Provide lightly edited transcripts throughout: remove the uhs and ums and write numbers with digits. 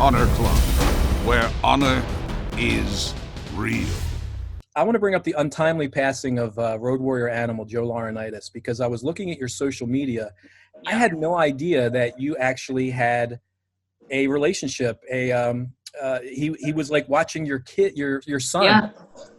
Honor Club, where honor is real. I want to bring up the untimely passing of Road Warrior Animal, Joe Laurinaitis, because I was looking at your social media. I had no idea that you actually had a relationship. He was like watching your kid, your son,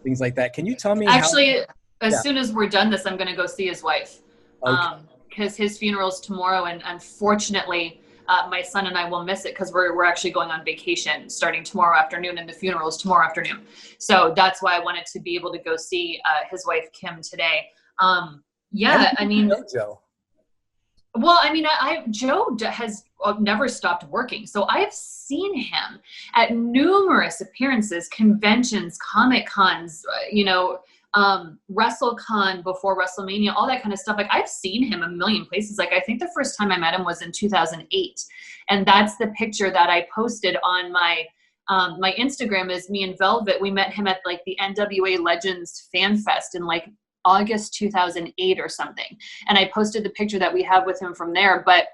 things like that. Can you tell me? Actually, as soon as we're done this, I'm going to go see his wife. Okay. Because his funeral's tomorrow, and unfortunately, my son and I will miss it because we're actually going on vacation starting tomorrow afternoon, and the funeral is tomorrow afternoon. So that's why I wanted to be able to go see his wife Kim today. I mean, know Joe. Well, I mean, Joe has never stopped working. So I have seen him at numerous appearances, conventions, Comic Cons, WrestleCon before WrestleMania, all that kind of stuff. Like, I've seen him a million places. Like, I think the first time I met him was in 2008. And that's the picture that I posted on my my Instagram is me and Velvet. We met him at like the NWA Legends Fan Fest in like August 2008 or something. And I posted the picture that we have with him from there. But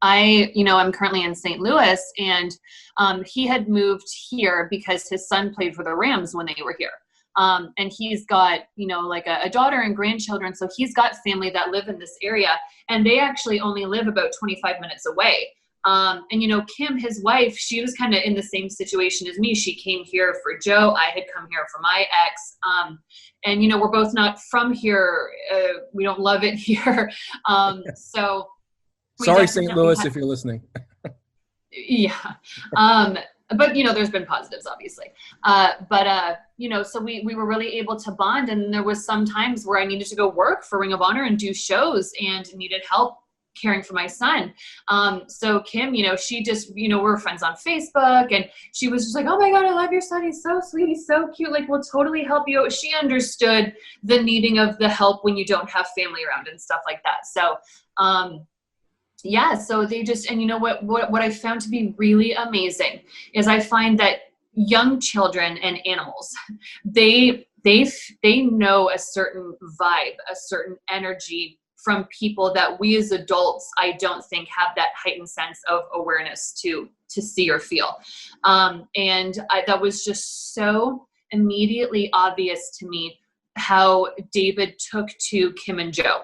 I'm currently in St. Louis, and he had moved here because his son played for the Rams when they were here. And he's got, like a daughter and grandchildren. So he's got family that live in this area, and they actually only live about 25 minutes away. Kim, his wife, she was kind of in the same situation as me. She came here for Joe. I had come here for my ex. We're both not from here. We don't love it here. So sorry, St. Louis, if you're listening. Yeah. But, there's been positives, obviously. So we were really able to bond. And there was some times where I needed to go work for Ring of Honor and do shows and needed help caring for my son. So Kim, she just, we're friends on Facebook, and she was just like, oh my God, I love your son. He's so sweet. He's so cute. Like, we'll totally help you. She understood the needing of the help when you don't have family around and stuff like that. So, so they just, and what I found to be really amazing is I find that young children and animals, they know a certain vibe, a certen energy from people that we as adults, I don't think have that heightened sense of awareness to see or feel. That was just so immediately obvious to me how David took to Kim and Joe.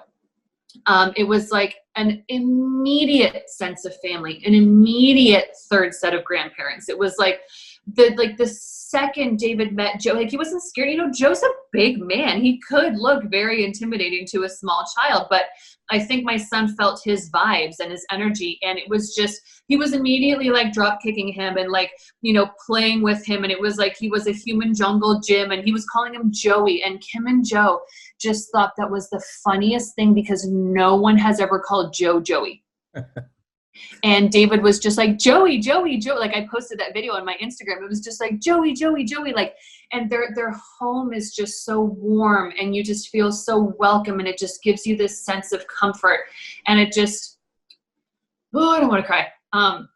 It was like an immediate sense of family, an immediate third set of grandparents. It was like the second David met Joe, like, he wasn't scared. Joe's a big man. He could look very intimidating to a small child, but I think my son felt his vibes and his energy. And it was just, he was immediately like drop kicking him and like, playing with him. And it was like, he was a human jungle gym, and he was calling him Joey. And Kim and Joe just thought that was the funniest thing, because no one has ever called Joe Joey. And David was just like, Joey, Joey, Joey. Like, I posted that video on my Instagram. It was just like, Joey, Joey, Joey. Like, and their home is just so warm, and you just feel so welcome, and it just gives you this sense of comfort. And it just, I don't want to cry.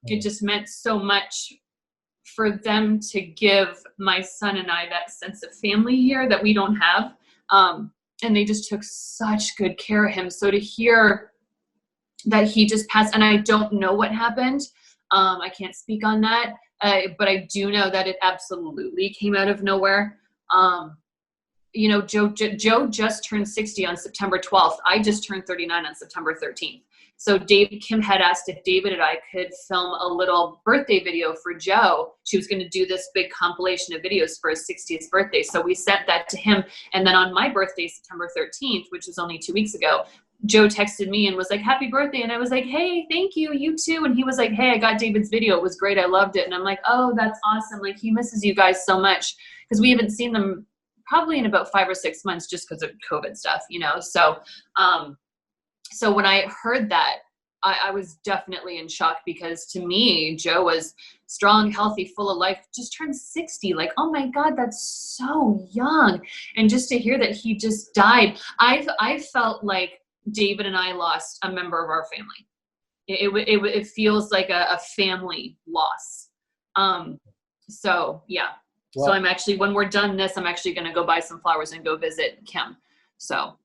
It just meant so much for them to give my son and I that sense of family here that we don't have. And they just took such good care of him. So to hear that he just passed, and I don't know what happened. I can't speak on that. But I do know that it absolutely came out of nowhere. Joe just turned 60 on September 12th. I just turned 39 on September 13th. So Kim had asked if David and I could film a little birthday video for Joe. She was going to do this big compilation of videos for his 60th birthday. So we sent that to him. And then on my birthday, September 13th, which was only 2 weeks ago, Joe texted me and was like, happy birthday. And I was like, hey, thank you. You too. And he was like, hey, I got David's video. It was great. I loved it. And I'm like, oh, that's awesome. Like, he misses you guys so much, because we haven't seen them probably in about 5 or 6 months just because of COVID stuff, So when I heard that, I was definitely in shock, because to me, Joe was strong, healthy, full of life, just turned 60. Like, oh my God, that's so young. And just to hear that he just died, I felt like David and I lost a member of our family. It feels like a family loss. So yeah. Well, so I'm actually, when we're done this, I'm actually going to go buy some flowers and go visit Kim. So.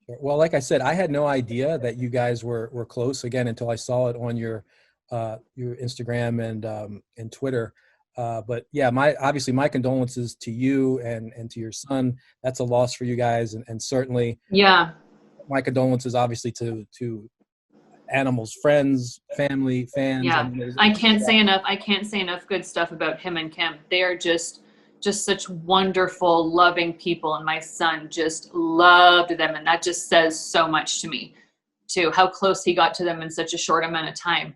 Well, like I said, I had no idea that you guys were close, again, until I saw it on your your Instagram and Twitter. But yeah, obviously my condolences to you and to your son. That's a loss for you guys, and certainly my condolences obviously to Animal's friends, family, fans. Yeah, I mean, I can't say enough good stuff about him and Kim. They are just such wonderful, loving people, and my son just loved them, and that just says so much to me too, how close he got to them in such a short amount of time.